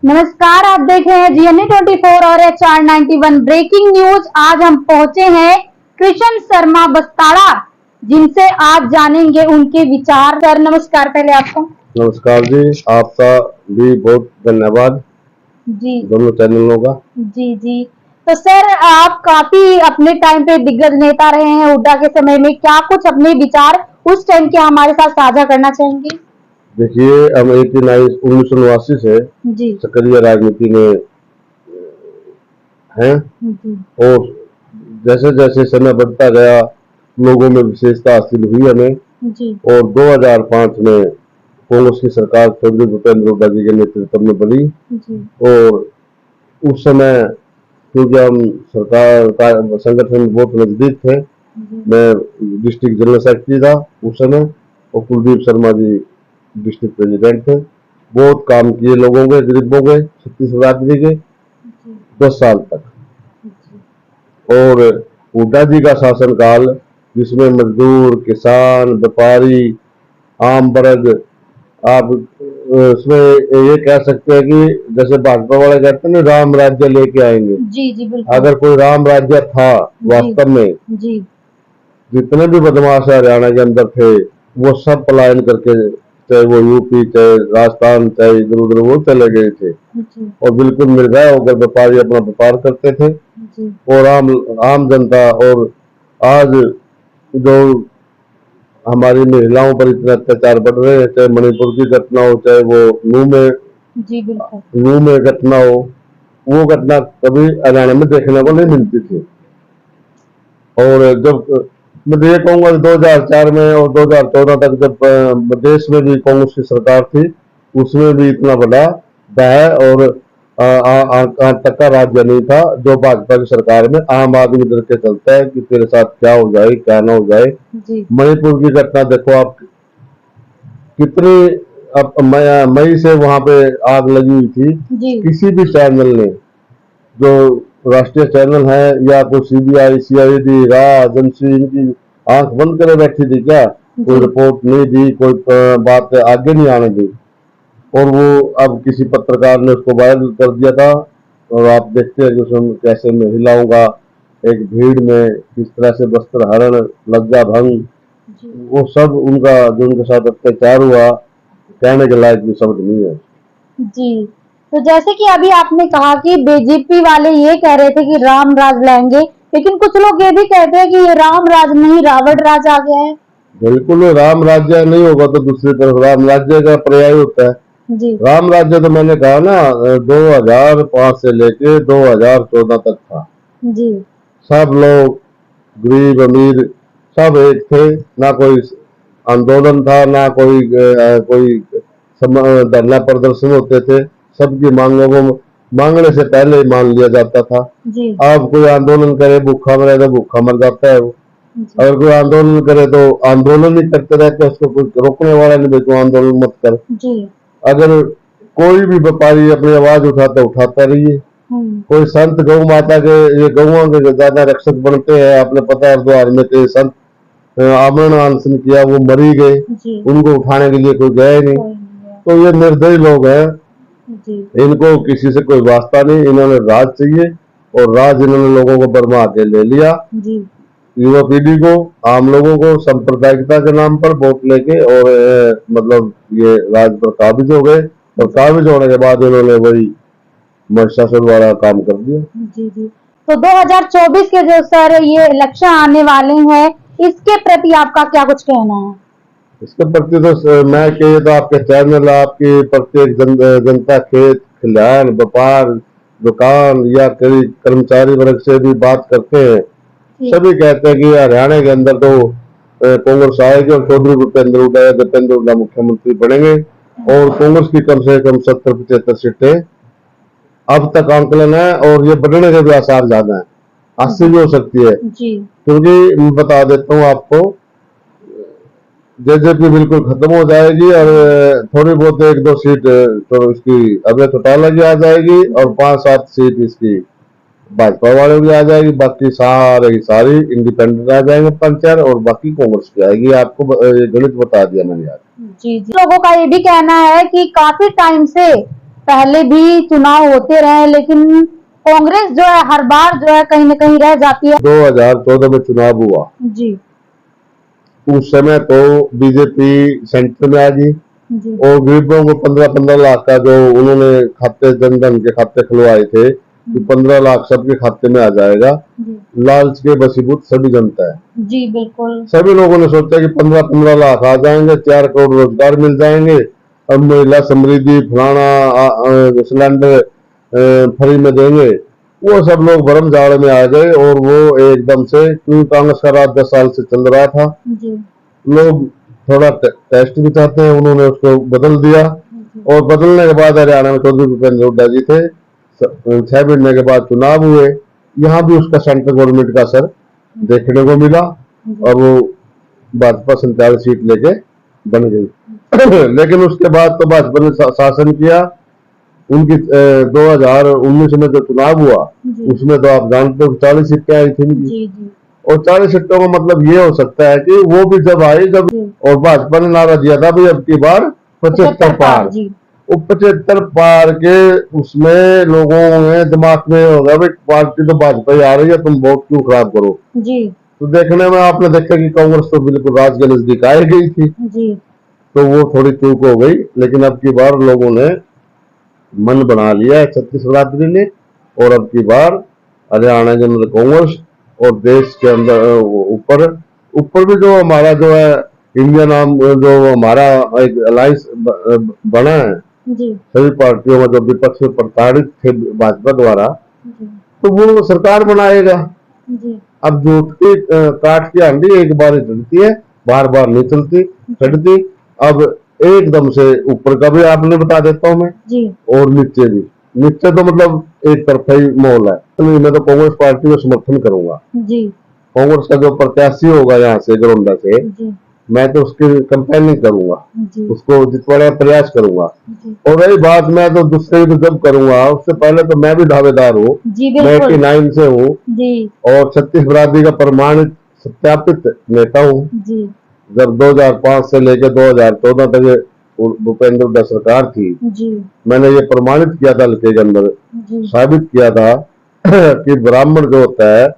नमस्कार, आप देख रहे हैं GNA24 और HR91 ब्रेकिंग न्यूज। आज हम पहुंचे हैं कृष्ण शर्मा बस्ताड़ा, जिनसे आज जानेंगे उनके विचार। सर नमस्कार। पहले आपको नमस्कार जी, आपका भी बहुत धन्यवाद जी दोनों चैनलों का। जी। तो सर, आप काफी अपने टाइम पे दिग्गज नेता रहे हैं हुड्डा के समय में। क्या कुछ अपने विचार उस टाइम के हमारे साथ साझा करना चाहेंगे? देखिए, हम 1989 से जी सक्रिय राजनीति में हैं और जैसे जैसे समय बढ़ता गया लोगों में विशेषता हासिल हुई हमें। जी और 2005 में कांग्रेस की सरकार चौधरी भूपेंद्र हुड्डा जी के नेतृत्व में बनी। और उस समय क्योंकि हम सरकार का संगठन में बहुत नजदीक थे, मैं डिस्ट्रिक्ट जनरल सेक्रेटरी था उस समय और कुलदीप शर्मा जी डिस्ट्रिक्ट प्रेसिडेंट थे। बहुत काम किए लोगों के, गरीबों के, छत्तीसगढ़ राज्य के 10 साल तक। और हुड्डा जी का शासनकाल, जिसमें मजदूर, किसान, व्यापारी, आम वर्ग, आप उसमें ये कह सकते हैं कि जैसे भाजपा वाले कहते हैं ना, राम राज्य लेके आएंगे। जी बिल्कुल। अगर कोई राम राज्य था वास्तव में, जी जितने भी बदमाश हरियाणा के अंदर थे वो सब पलायन करके, चाहे वो यूपी, चाहे राजस्थान, चाहे इधर उधर, वो चले गए थे और बिल्कुल निर्भय होकर व्यापारी अपना व्यापार करते थे। और आम जनता, और आज जो हमारी महिलाओं पर इतने अत्याचार बढ़ रहे हैं, चाहे मणिपुर की घटना हो, चाहे वो नू में घटना हो, वो घटना कभी हरियाणा में देखने को नहीं मिलती थी। और जब मैं ये कहूंगा 2004 में और 2014 तक जब देश में भी कांग्रेस की सरकार थी, उसमें भी इतना बड़ा भय और तक का राज्य नहीं था जो भाजपा की सरकार में। आम आदमी डर के चलता है कि तेरे साथ क्या हो जाए, क्या ना हो जाए। मणिपुर की घटना देखो आप, कितनी अब मई से वहां पे आग लगी हुई थी। किसी भी चैनल ने, जो राष्ट्रीय चैनल है या कोई CBI, CID, राज, एजेंसी, इनकी आंख बंद करे बैठी थी क्या? कोई रिपोर्ट नहीं दी, कोई बात आगे नहीं आने दी। और वो अब किसी पत्रकार ने उसको वायरल कर दिया था। और आप देखते हैं कि उसमें कैसे महिलाओं का एक भीड़ में किस तरह से वस्त्र हरण, लज्जा भंग, वो सब उनका जो उनके साथ अत्याचार हुआ, कहने के लायक भी शब्द नहीं है। जी, तो जैसे कि अभी आपने कहा कि बीजेपी वाले ये कह रहे थे कि राम राज लाएंगे, लेकिन कुछ लोग ये भी कहते हैं कि ये राम राज नहीं, रावण राज आ गया है। बिल्कुल, राम राज्य नहीं होगा तो दूसरी तरफ राम राज्य का पर्याय होता है। राम राज्य तो मैंने कहा ना, 2005 से लेके 2014 तक था। सब लोग, गरीब अमीर, सब एक थे। ना कोई आंदोलन था, ना कोई धरना प्रदर्शन होते थे। सबकी मांगों को मांगने से पहले ही मान लिया जाता था। अब कोई आंदोलन करे, भूखा मरे तो भूखा मर जाता है वो। अगर कोई आंदोलन करे तो आंदोलन ही करते रहते, उसको कोई रोकने वाला नहीं, तो आंदोलन मत कर। अगर कोई भी व्यापारी अपनी आवाज उठाता रहिए। कोई संत गौ माता के, ये गौओं के ज्यादा रक्षक बनते हैं। आपने पता है द्वार में कई संत आमरण अनशन किया, वो मरी गए, उनको उठाने के लिए कोई गया नहीं। तो ये निर्दयी लोग हैं, इनको किसी से कोई वास्ता नहीं। इन्होंने राज चाहिए और राज इन्होंने लोगों को बरमा के ले लिया। युवा पीढ़ी को, आम लोगों को सांप्रदायिकता के नाम पर वोट लेके, और मतलब ये राज पर काबिज हो गए। और काबिज होने के बाद इन्होंने वही महिषासुर वाला काम कर दिया। तो 2024 के जो सर ये इलेक्शन आने वाले हैं, इसके प्रति आपका क्या कुछ कहना है? इसके प्रति तो मैं कहिए तो आपके चैनल, आपकी प्रत्येक जनता, खेत खलिहान, व्यापार, दुकान या कई कर्मचारी वर्ग से भी बात करते हैं, सभी कहते हैं कि हरियाणा के अंदर तो कांग्रेस आएगी और चौधरी भूपेंद्र हुड्डा मुख्यमंत्री बनेंगे। और कांग्रेस की कम से कम 70-75 सीटें अब तक आंकलन है, और ये बढ़ने के भी आसार ज्यादा है, 80 भी हो सकती है। क्योंकि मैं बता देता हूँ आपको, जेजेपी बिल्कुल खत्म हो जाएगी और थोड़ी बहुत 1-2 सीट तो इसकी अभी चौटाला की आ जाएगी और 5-7 सीट इसकी भाजपा वालों की आ जाएगी। बाकी सारे की सारी इंडिपेंडेंट आ जाएंगे 5-4, और बाकी कांग्रेस की आएगी। आपको ये गणित बता दिया मैंने यार। जी लोगों का ये भी कहना है कि काफी टाइम से पहले भी चुनाव होते रहे, लेकिन कांग्रेस जो है हर बार जो है कहीं न कहीं रह जाती है। 2014 में चुनाव हुआ जी उस समय तो बीजेपी सेंटर में आ गई जी और गरीबों को 15-15 लाख का जो उन्होंने खाते जनधन के खाते खुलवाए थे कि 15 लाख सबके खाते में आ जाएगा। जी लालच के बसीभूत सभी जनता है। जी बिल्कुल। सभी लोगों ने सोचा कि 15-15 लाख आ जाएंगे, 4 करोड़ रोजगार मिल जाएंगे, अब महिला समृद्धि फलाना सिलेंडर फ्री में देंगे। वो सब लोग भरम जाल में आ गए और वो एकदम से, क्योंकि कांग्रेस का राज 10 साल से चल रहा था, जी लोग थोड़ा टेस्ट भी चाहते हैं, उन्होंने उसको बदल दिया। और बदलने के बाद हरियाणा में चौधरी भूपेंद्र हुड्डा जी थे, 6 महीने के बाद चुनाव हुए, यहाँ भी उसका सेंट्रल गवर्नमेंट का असर देखने को मिला और वो भाजपा 47 सीट लेके बन गई। लेकिन उसके बाद तो भाजपा ने शासन किया। उनकी 2019 में जो चुनाव हुआ उसमें तो आप जानते हो 40 सीटें आई थी उनकी। जी जी और 40 सीटों का मतलब ये हो सकता है कि वो भी जब आई जब, और भाजपा ने नारा दिया था भाई अब की बार 75 पार। वो 75 पार के उसमें लोगों में दिमाग में होगा भाई पार्टी तो भाजपा ही आ रही है, तुम वोट क्यों खराब करो। जी तो देखने में आपने देखा कि कांग्रेस तो बिल्कुल राज के नजदीक आई गई थी, जी तो वो थोड़ी चूक हो गई। लेकिन अब की बार लोगों ने मन बना लिया है छत्तीस बिरादरी ने, और अब की बार हरियाणा के अंदर कांग्रेस और देश के अंदर ऊपर ऊपर भी जो हमारा जो है इंडिया नाम जो हमारा एक अलायंस बना है जी सभी पार्टियों में, जो विपक्ष में प्रताड़ित थे भाजपा द्वारा, तो वो सरकार बनाएगा। जी अब झूठ की काट की आंधी एक बार ही चलती है, बार बार नहीं चलती चढ़ती। अब एकदम से ऊपर का भी आपने बता देता हूँ मैं जी और नीचे भी। नीचे तो मतलब एक तरफा ही माहौल है, तो मैं तो कांग्रेस पार्टी को समर्थन करूंगा। जी कांग्रेस का जो प्रत्याशी होगा यहाँ से गरोंडा से, जी मैं तो उसकी कंपेनिंग करूंगा, जी उसको जितवाने का प्रयास करूंगा। जी और रही बात, मैं तो दूसरे को जब करूंगा उससे पहले तो मैं भी दावेदार हूँ, जी मैं बिल्कुल 89 से हूँ जी और छत्तीस बिरादरी का प्रमाणित सत्यापित नेता हूँ। जी जब 2005 से लेकर 2014 तक ये भूपेंद्र हुड्डा सरकार थी, जी मैंने ये प्रमाणित किया था हल्के के अंदर, जी साबित किया था कि ब्राह्मण जो होता है,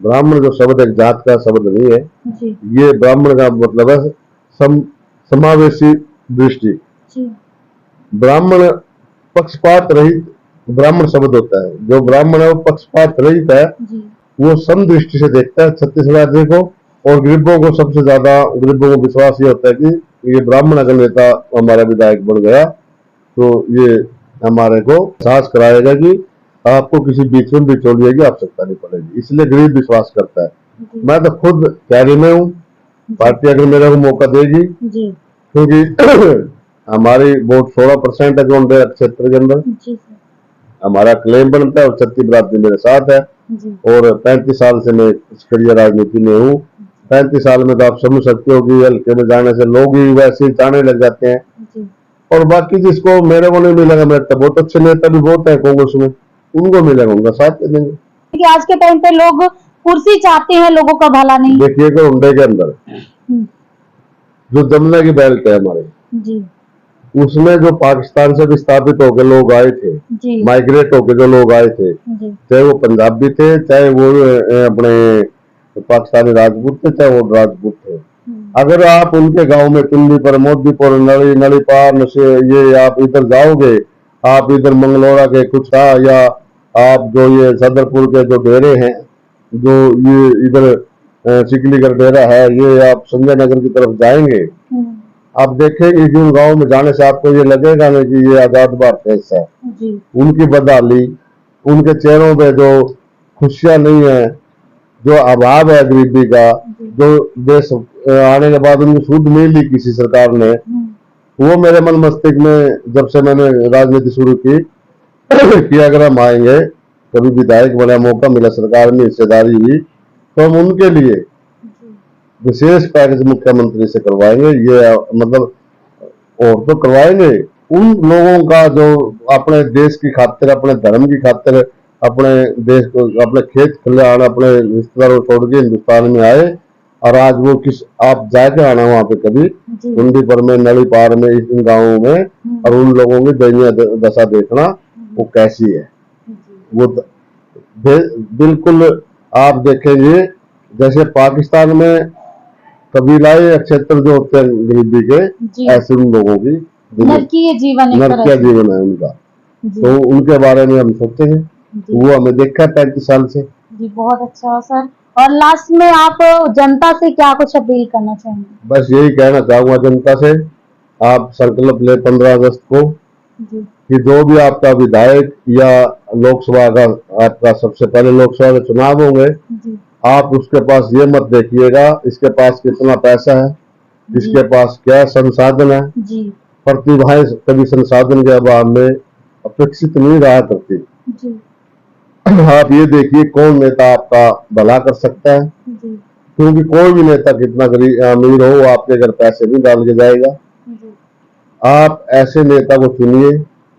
ब्राह्मण जो शब्द एक जात का शब्द नहीं है, जी ये ब्राह्मण का मतलब है समावेशी दृष्टि। जी ब्राह्मण पक्षपात रहित ब्राह्मण शब्द होता है, जो ब्राह्मण है वो पक्षपात रहित है, जी वो सम दृष्टि से देखता है छत्तीस बिरादरी को। और गरीबों को सबसे ज्यादा, गरीबों को विश्वास ये होता है कि ये ब्राह्मण अगर नेता हमारा विधायक बन गया तो ये हमारे को एहसास कराएगा कि आपको किसी बीच में बिचौलिए की आवश्यकता नहीं पड़ेगी, इसलिए गरीब विश्वास करता है। जी मैं तो खुद तैयारी में हूँ, पार्टी अगर मेरे को मौका देगी, जी क्योंकि हमारी वोट 16% है जो क्षेत्र के अंदर जी सर हमारा क्लेम बनता है, और छत्तीस बिरादरी मेरे साथ है। जी और 35 साल से मैं सक्रिय राजनीति में हूँ। 35 साल में तो आप समझ सकते हो कि हल्के में जाने से लोग ही वैसे ही जाने लग जाते हैं। जी और बाकी जिसको मेरे को नहीं मिलेगा, मेरे तो बहुत अच्छे नेता भी बहुत है कांग्रेस में, उनको मिलेगा उनका साथ दे देंगे। कि आज के टाइम पे लोग कुर्सी चाहते हैं, लोगों का भला नहीं। देखिए कि हुंडे के अंदर जो जमुना की बेल्ट है हमारे, जी उसमें जो पाकिस्तान से विस्थापित होकर लोग आए थे, जी माइग्रेट होकर जो लोग आए थे, जी चाहे वो पंजाबी थे, चाहे वो अपने पाकिस्तानी राजपूत थे, चाहे वो राजपूत थे, अगर आप उनके गांव में कुंडीपुर, मोदीपुर, नलीपार, नशे, ये आप इधर जाओगे, आप इधर मंगलौरा के कुछ या आप जो ये सदरपुर के जो डेरे हैं, जो ये इधर सिकलीगढ़ डेरा है, ये आप संजय नगर की तरफ जाएंगे, आप देखेंगे कि उन गाँव में जाने से आपको ये लगेगा नहीं कि ये आजाद भारत देश है। उनकी बदहाली, उनके चेहरों पे जो खुशियां नहीं है, जो अभाव है गरीबी का, जो देश आने के बाद उनको सूद नहीं ली किसी सरकार ने, वो मेरे मन मस्तिष्क में जब से मैंने राजनीति शुरू की कि अगर हम आएंगे, कभी विधायक बना, मौका मिला, सरकार में हिस्सेदारी हुई, तो हम उनके लिए विशेष पैकेज मुख्यमंत्री से करवाएंगे। ये मतलब और तो करवाएंगे, उन लोगों का जो अपने देश की खातिर, अपने धर्म की खातिर, अपने देश को, अपने खेत खलिहान, अपने रिश्तेदारों छोड़ के हिंदुस्तान में आए और आज वो किस आप जाके आना वहां पे कभी जी कुंडी पर में, नली पार में, इन गाँवों में, और उन लोगों की दयनीय दशा देखना वो कैसी है। जी वो बिल्कुल आप देखेंगे जैसे पाकिस्तान में कबीलाई क्षेत्र जो होते हैं गरीबी के, जी ऐसे उन लोगों की नरकीय जीवन एक तरह नरकीय से। जीवन है उनका। जी तो उनके बारे में हम सोचते हैं, जी वो हमें देखा है 35 साल से। जी बहुत अच्छा सर। और लास्ट में आप जनता से क्या कुछ अपील करना चाहेंगे? बस यही कहना चाहूंगा जनता से, आप संकल्प ले 15 अगस्त को जी कि जो भी आपका विधायक या लोकसभा का, आपका सबसे पहले लोकसभा के चुनाव होंगे, जी आप उसके पास ये मत देखिएगा इसके पास कितना पैसा है, जी इसके पास क्या संसाधन है। जी प्रतिभाएं कभी संसाधन के अभाव में अपेक्षित नहीं रहा करती। जी आप ये देखिए कौन नेता आपका भला कर सकता है, जी क्योंकि कोई भी नेता कितना गरीब अमीर हो, वो आपके घर पैसे नहीं डाल के जाएगा। जी आप ऐसे नेता को चुनिए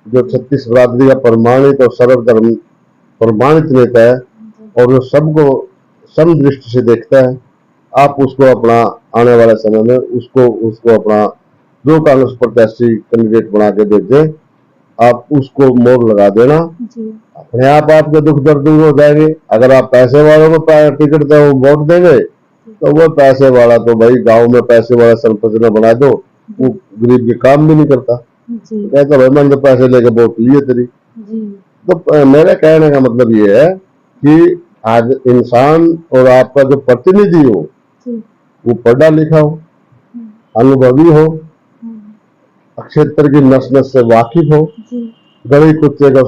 जो छत्तीसगढ़ का प्रमाणित और सर्वधर्म प्रमाणित नेता है, और जो सबको समदृष्टि से देखता है। आप उसको अपना आने वाले समय में उसको अपना जो कांग्रेस प्रत्याशी कैंडिडेट बना के देते, आप उसको मोहर लगा देना, जी अपने आप आपके दुख दर्द दूर हो जाएंगे। अगर आप पैसे वालों को टिकट दे वो वोट देंगे, तो वो पैसे वाला तो भाई गांव में पैसे वाला सरपंच ने बना दो, वो गरीब के काम भी नहीं करता, जी कहता भाई मैंने तो पैसे लेके वोट लिए तेरी। जी तो मेरे कहने का मतलब ये है कि आज इंसान और आपका जो प्रतिनिधि हो जी वो पढ़ा लिखा हो, अनुभवी हो, क्षेत्र की नस नस से वाकिफ हो। जी गली कुत्ते का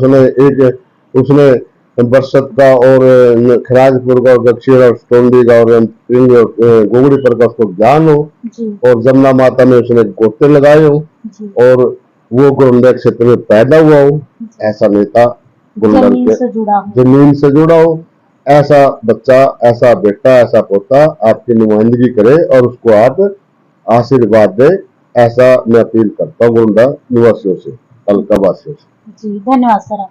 उसने बरसत का और खराजपुर का और दक्षिण और टोंडी का और गोगड़ी पर का उसको ज्ञान हो, जी और जमुना माता में उसने गोते लगाए हो, जी और वो गोंडा क्षेत्र में पैदा हुआ हो। ऐसा नेता गोंडा जमीन के से जुड़ा हो। जमीन से जुड़ा हो, ऐसा बच्चा, ऐसा बेटा, ऐसा पोता आपकी नुमाइंदगी करे और उसको आप आशीर्वाद दे। ऐसा मैं अपील करता हूँ गोंडा निवासियों से, हल्का वासियों से। जी धन्यवाद सर।